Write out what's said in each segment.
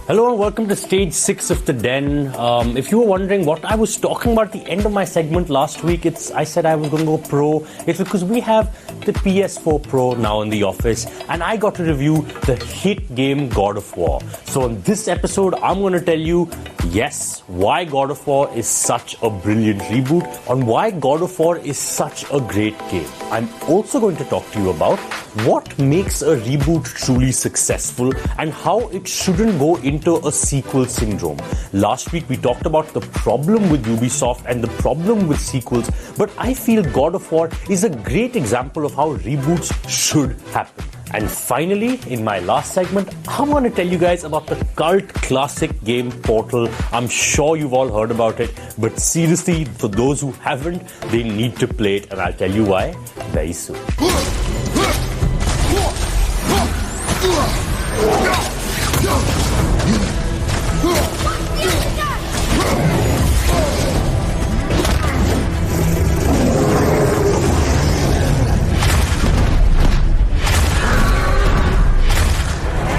Hello and welcome to stage 6 of The Den. If you were wondering what I was talking about at the end of my segment last week, I said I was going to go pro. It's because we have the PS4 Pro now in the office and I got to review the hit game God of War. So in this episode, I'm going to tell you, yes, why God of War is such a brilliant reboot, on why God of War is such a great game. I'm also going to talk to you about what makes a reboot truly successful and how it shouldn't go into a sequel syndrome. Last week we talked about the problem with Ubisoft and the problem with sequels, but I feel God of War is a great example of how reboots should happen. And finally, in my last segment, I'm going to tell you guys about the cult classic game Portal. I'm sure you've all heard about it, but seriously, for those who haven't, they need to play it, and I'll tell you why very soon.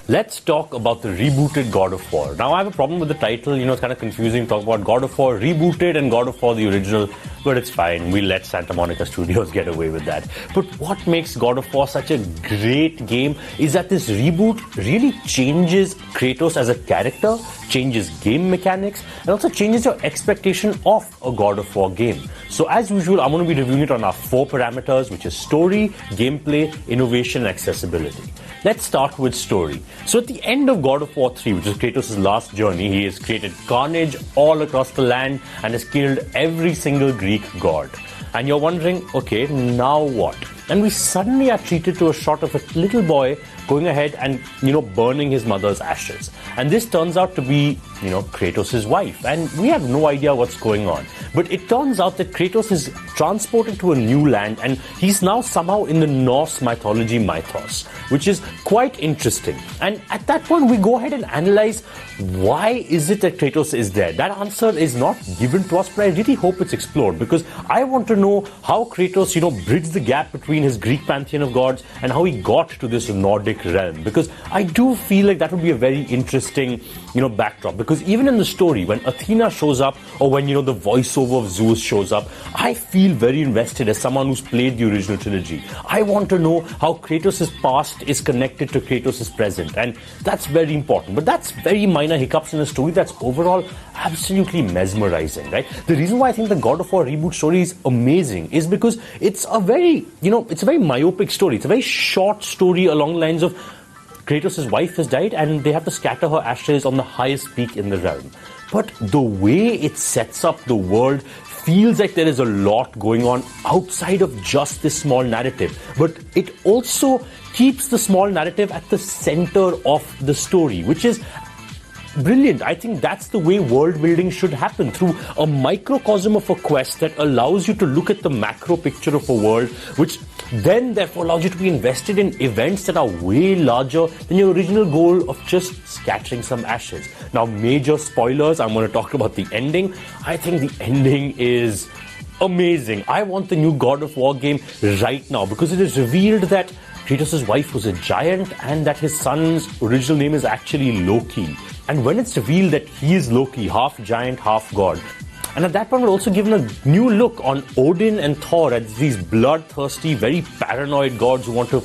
Let's talk about the rebooted God of War. Now, I have a problem with the title. It's kind of confusing to talk about God of War rebooted and God of War the original, but it's fine. We'll let Santa Monica Studios get away with that. But what makes God of War such a great game is that this reboot really changes Kratos as a character, changes game mechanics, and also changes your expectation of a God of War game. So as usual, I'm going to be reviewing it on our 4 parameters, which is story, gameplay, innovation, and accessibility. Let's start with story. So at the end of God of War 3, which is Kratos' last journey, he has created carnage all across the land and has killed every single Greek god. And you're wondering, okay, now what? And we suddenly are treated to a shot of a little boy going ahead and, burning his mother's ashes. And this turns out to be, Kratos' wife. And we have no idea what's going on. But it turns out that Kratos is transported to a new land and he's now somehow in the Norse mythology mythos, which is quite interesting. And at that point, we go ahead and analyze why is it that Kratos is there. That answer is not given to us, but I really hope it's explored because I want to know how Kratos, bridged the gap between his Greek pantheon of gods and how he got to this Nordic realm, because I do feel like that would be a very interesting, backdrop, because even in the story, when Athena shows up or when, the voiceover of Zeus shows up, I feel very invested as someone who's played the original trilogy. I want to know how Kratos' past is connected to Kratos' present, and that's very important. But that's very minor hiccups in a story that's overall absolutely mesmerizing, right? The reason why I think the God of War reboot story is amazing is because it's a very, it's a very myopic story. It's a very short story along the lines of Kratos' wife has died and they have to scatter her ashes on the highest peak in the realm. But the way it sets up the world feels like there is a lot going on outside of just this small narrative. But it also keeps the small narrative at the center of the story, which is brilliant. I think that's the way world building should happen, through a microcosm of a quest that allows you to look at the macro picture of a world, which then therefore allows you to be invested in events that are way larger than your original goal of just scattering some ashes. Now, major spoilers, I'm going to talk about the ending. I think the ending is amazing. I want the new God of War game right now because it is revealed that Kratos' wife was a giant and that his son's original name is actually Loki. And when it's revealed that he is Loki, half giant, half god, and at that point we're also given a new look on Odin and Thor as these bloodthirsty, very paranoid gods who want to,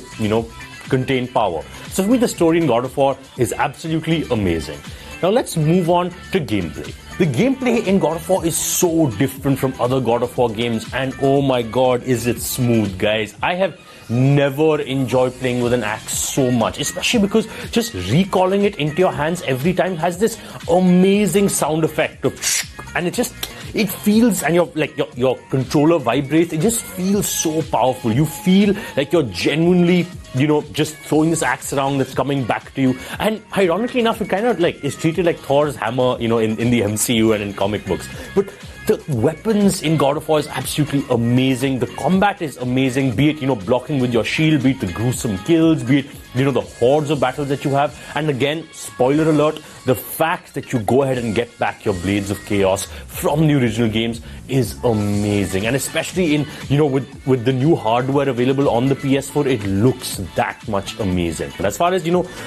contain power. So for me, the story in God of War is absolutely amazing. Now let's move on to gameplay. The gameplay in God of War is so different from other God of War games, and oh my god, is it smooth, guys. I have never enjoyed playing with an axe so much, especially because just recalling it into your hands every time has this amazing sound effect of and it feels, and your controller vibrates. It just feels so powerful. You feel like you're genuinely, just throwing this axe around that's coming back to you. And ironically enough, it kind of is treated like Thor's hammer, in the MCU and in comic books. But the weapons in God of War is absolutely amazing. The combat is amazing, be it, blocking with your shield, be it the gruesome kills, be it the hordes of battles that you have. And again, spoiler alert, the fact that you go ahead and get back your Blades of Chaos from the original games is amazing. And especially in, with the new hardware available on the PS4, it looks that much amazing. But as far as,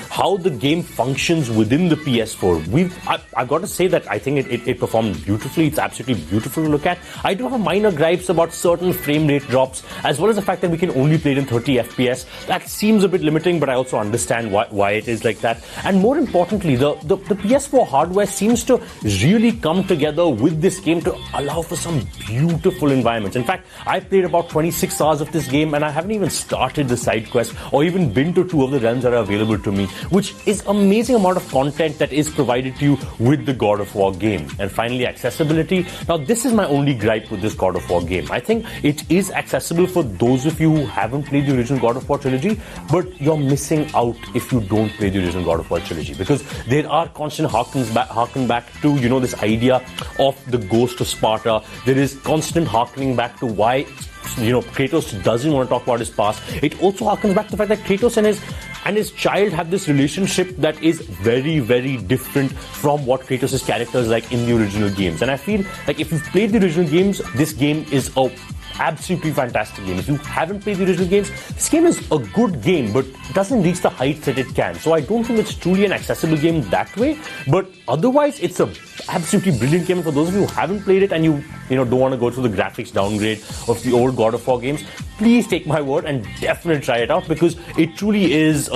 how the game functions within the PS4, I've got to say that I think it performed beautifully. It's absolutely beautiful to look at. I do have minor gripes about certain frame rate drops, as well as the fact that we can only play it in 30 FPS. That seems a bit limiting, but I also understand why it is like that. And more importantly, the PS4 hardware seems to really come together with this game to allow for some beautiful environments. In fact, I played about 26 hours of this game and I haven't even started the side quest or even been to 2 of the realms that are available to me, which is amazing amount of content that is provided to you with the God of War game. And finally, accessibility. Now, this is my only gripe with this God of War game. I think it is accessible for those of you who haven't played the original God of War trilogy, but you're missing out if you don't play the original God of War trilogy, because there are constant harken back to, this idea of the ghost of Sparta. There is constant harkening back to why, Kratos doesn't want to talk about his past. It also harkens back to the fact that Kratos and his child have this relationship that is very, very different from what Kratos' character is like in the original games. And I feel like if you've played the original games, this game is a absolutely fantastic game. If you haven't played the original games, this game is a good game, but it doesn't reach the heights that it can. So I don't think it's truly an accessible game that way, but otherwise it's a absolutely brilliant game. For those of you who haven't played it and you don't want to go through the graphics downgrade of the old God of War games, please take my word and definitely try it out, because it truly is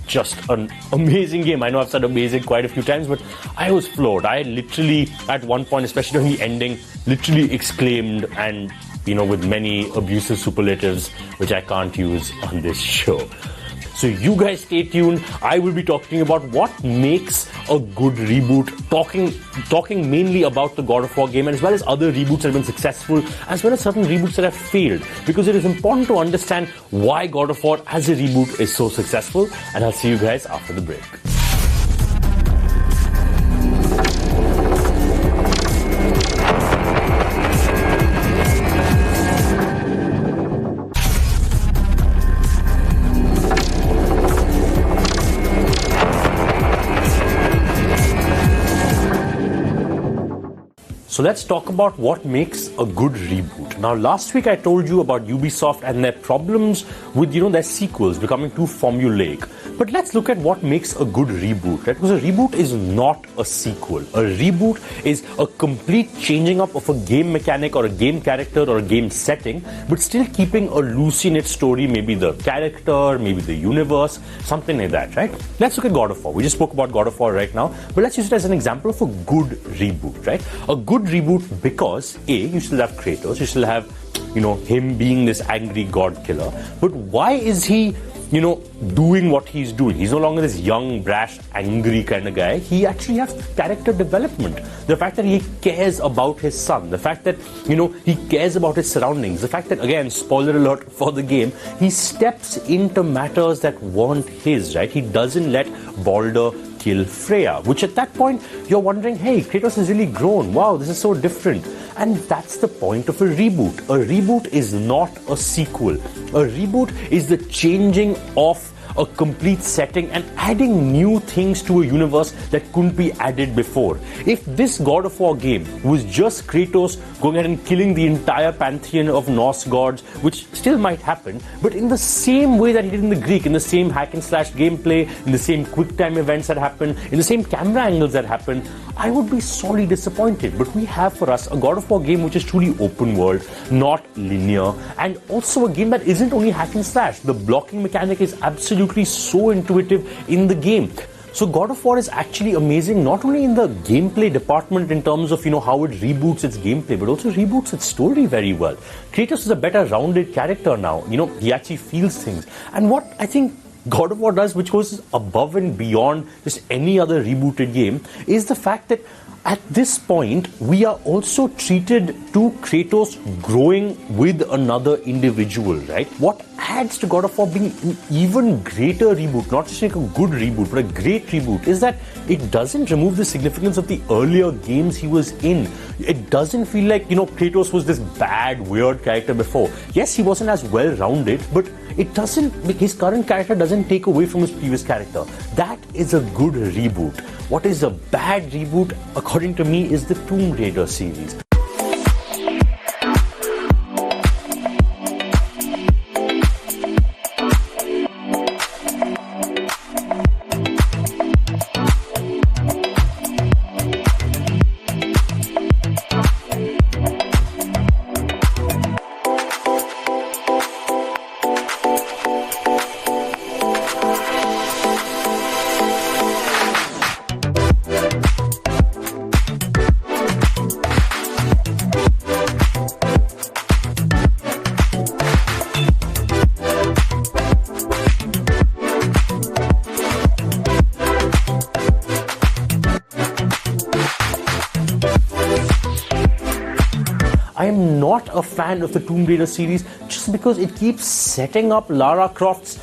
just an amazing game. I know I've said amazing quite a few times, but I was floored. I literally, at one point, especially during the ending, literally exclaimed, and with many abusive superlatives, which I can't use on this show. So you guys stay tuned. I will be talking about what makes a good reboot, talking mainly about the God of War game, and as well as other reboots that have been successful, as well as certain reboots that have failed, because it is important to understand why God of War as a reboot is so successful. And I'll see you guys after the break. So let's talk about what makes a good reboot. Now, last week I told you about Ubisoft and their problems with, their sequels becoming too formulaic. But let's look at what makes a good reboot, right? Because a reboot is not a sequel. A reboot is a complete changing up of a game mechanic or a game character or a game setting, but still keeping a loosely knit story, maybe the character, maybe the universe, something like that, right? Let's look at God of War. We just spoke about God of War right now, but let's use it as an example of a good reboot, right? A good reboot because, A, you still have Kratos, you still have, him being this angry god killer, but why is he doing what he's doing? He's no longer this young, brash, angry kind of guy. He actually has character development. The fact that he cares about his son, the fact that, he cares about his surroundings, the fact that, again, spoiler alert for the game, he steps into matters that weren't his, right? He doesn't let Baldur kill Freya, which at that point, you're wondering, hey, Kratos has really grown. Wow, this is so different. And that's the point of a reboot. A reboot is not a sequel. A reboot is the changing of a complete setting and adding new things to a universe that couldn't be added before. If this God of War game was just Kratos going ahead and killing the entire pantheon of Norse gods, which still might happen, but in the same way that he did in the Greek, in the same hack and slash gameplay, in the same quick time events that happen, in the same camera angles that happen, I would be sorely disappointed. But we have for us a God of War game which is truly open world, not linear, and also a game that isn't only hack and slash. The blocking mechanic is absolutely so intuitive in the game. So God of War is actually amazing, not only in the gameplay department in terms of, how it reboots its gameplay, but also reboots its story very well. Kratos is a better rounded character now. He actually feels things. And what I think God of War does, which goes above and beyond just any other rebooted game, is the fact that at this point, we are also treated to Kratos growing with another individual, right? What adds to God of War being an even greater reboot, not just like a good reboot, but a great reboot, is that it doesn't remove the significance of the earlier games he was in. It doesn't feel like, Kratos was this bad, weird character before. Yes, he wasn't as well-rounded, but his current character doesn't take away from his previous character. That is a good reboot. What is a bad reboot, according to me, is the Tomb Raider series. I am not a fan of the Tomb Raider series just because it keeps setting up Lara Croft's,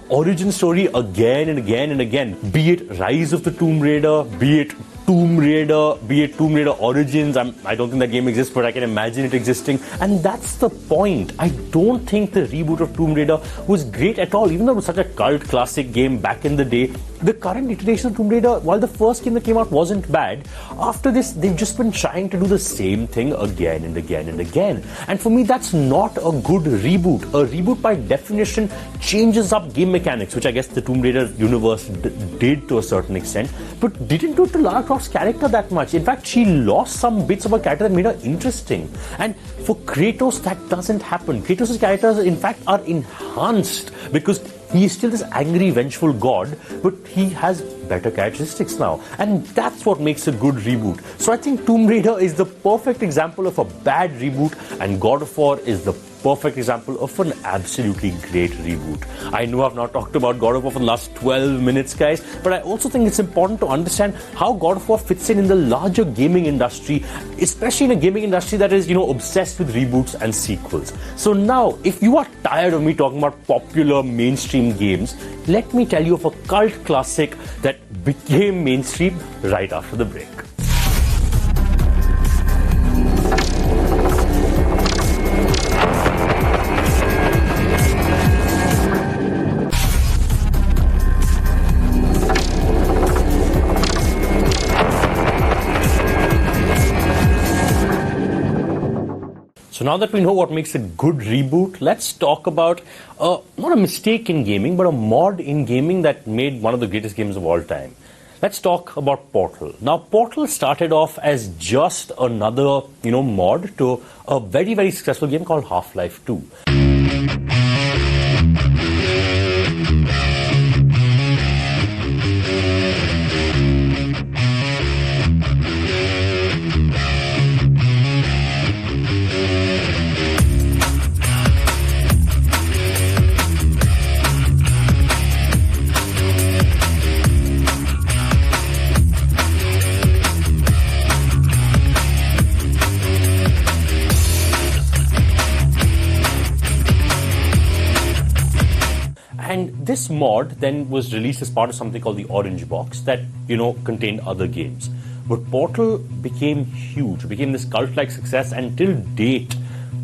origin story again and again and again. Be it Rise of the Tomb Raider, be it Tomb Raider, be it Tomb Raider Origins. I don't think that game exists, but I can imagine it existing. And that's the point. I don't think the reboot of Tomb Raider was great at all. Even though it was such a cult classic game back in the day, the current iteration of Tomb Raider, while the first game that came out wasn't bad, after this, they've just been trying to do the same thing again and again and again. And for me, that's not a good reboot. A reboot, by definition, changes up game mechanics, which I guess the Tomb Raider universe did to a certain extent, but didn't do it to Lara Croft's character that much. In fact, she lost some bits of her character that made her interesting. And for Kratos, that doesn't happen. Kratos' characters, in fact, are enhanced because he is still this angry, vengeful god, but he has better characteristics now. And that's what makes a good reboot. So I think Tomb Raider is the perfect example of a bad reboot, and God of War is the perfect example of an absolutely great reboot. I know I've not talked about God of War for the last 12 minutes, guys, but I also think it's important to understand how God of War fits in the larger gaming industry, especially in a gaming industry that is, obsessed with reboots and sequels. So now, if you are tired of me talking about popular mainstream games, let me tell you of a cult classic that became mainstream right after the break. So now that we know what makes a good reboot, let's talk about not a mistake in gaming, but a mod in gaming that made one of the greatest games of all time. Let's talk about Portal. Now, Portal started off as just another, mod to a very, very successful game called Half-Life 2. And this mod then was released as part of something called the Orange Box that, contained other games. But Portal became huge, became this cult-like success, and till date,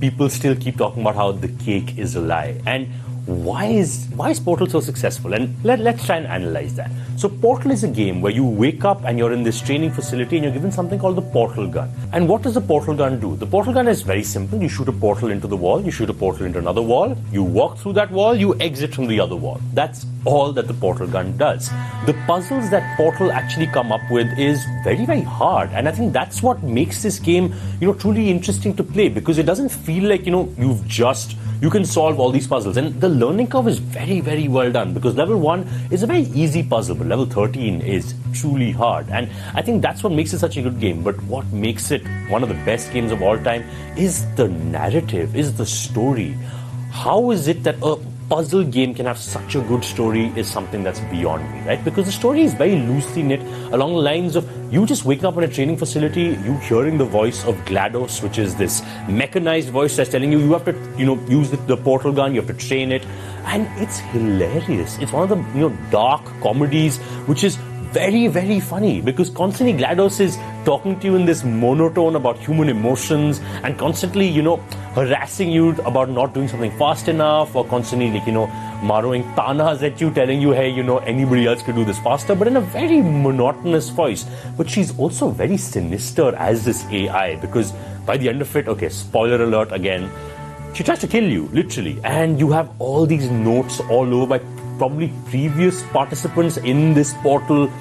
people still keep talking about how the cake is a lie. And why is Portal so successful? And let's try and analyze that. So Portal is a game where you wake up and you're in this training facility and you're given something called the portal gun. And what does the portal gun do? The portal gun is very simple. You shoot a portal into the wall, you shoot a portal into another wall, you walk through that wall, you exit from the other wall. That's all that the portal gun does. The puzzles that Portal actually come up with is very, very hard. And I think that's what makes this game, truly interesting to play, because it doesn't feel like, you can solve all these puzzles. And the learning curve is very, very well done, because level 1 is a very easy puzzle, but level 13 is truly hard. And I think that's what makes it such a good game. But what makes it one of the best games of all time is the narrative, is the story. How is it that a puzzle game can have such a good story is something that's beyond me, right? Because the story is very loosely knit along the lines of you just waking up in a training facility, you hearing the voice of GLaDOS, which is this mechanized voice that's telling you have to, use the portal gun, you have to train it. And it's hilarious. It's one of the, dark comedies, which is very, very funny because constantly GLaDOS is talking to you in this monotone about human emotions and constantly, harassing you about not doing something fast enough or constantly, marrowing tanas at you, telling you, hey, anybody else could do this faster, but in a very monotonous voice. But she's also very sinister as this AI because by the end of it, okay, spoiler alert again, she tries to kill you, literally. And you have all these notes all over by probably previous participants in this Portal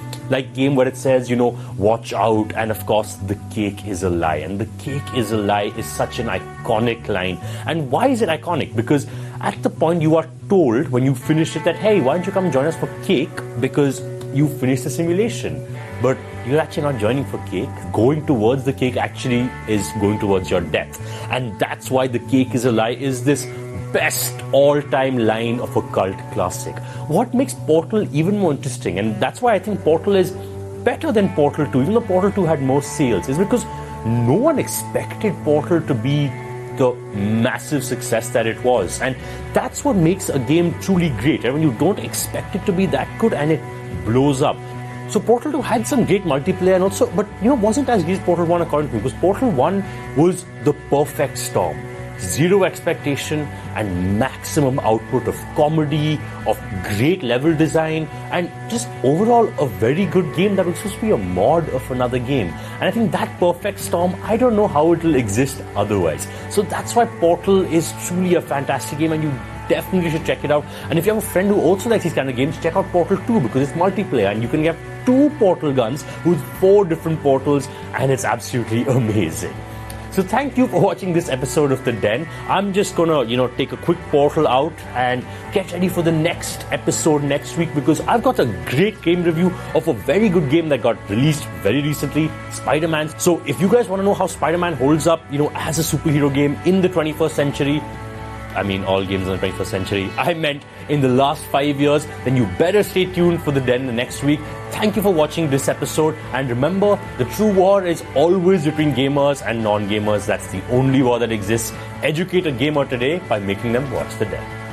game where it says, watch out, and of course the cake is a lie. And the cake is a lie is such an iconic line. And why is it iconic? Because at the point you are told when you finish it that, hey, why don't you come join us for cake because you finished the simulation. But you're actually not joining for cake. Going towards the cake actually is going towards your death. And that's why the cake is a lie is this best all-time line of a cult classic. What makes Portal even more interesting, and that's why I think Portal is better than Portal 2, even though Portal 2 had more sales, is because no one expected Portal to be the massive success that it was. And that's what makes a game truly great, when you don't expect it to be that good and it blows up. So Portal 2 had some great multiplayer and also, but wasn't as good as Portal 1 according to me, because Portal 1 was the perfect storm. Zero expectation and maximum output of comedy, of great level design, and just overall a very good game that was supposed to be a mod of another game. And I think that perfect storm, I don't know how it will exist otherwise. So that's why Portal is truly a fantastic game and you definitely should check it out. And if you have a friend who also likes these kind of games, check out Portal 2 because it's multiplayer and you can get 2 portal guns with 4 different portals and it's absolutely amazing. So thank you for watching this episode of The Den. I'm just gonna, take a quick portal out and get ready for the next episode next week because I've got a great game review of a very good game that got released very recently, Spider-Man. So if you guys want to know how Spider-Man holds up, as a superhero game in the 21st century, I mean all games in the 21st century, I meant in the last 5 years, then you better stay tuned for The Den the next week. Thank you for watching this episode, and remember, the true war is always between gamers and non-gamers. That's the only war that exists. Educate a gamer today by making them watch The Den.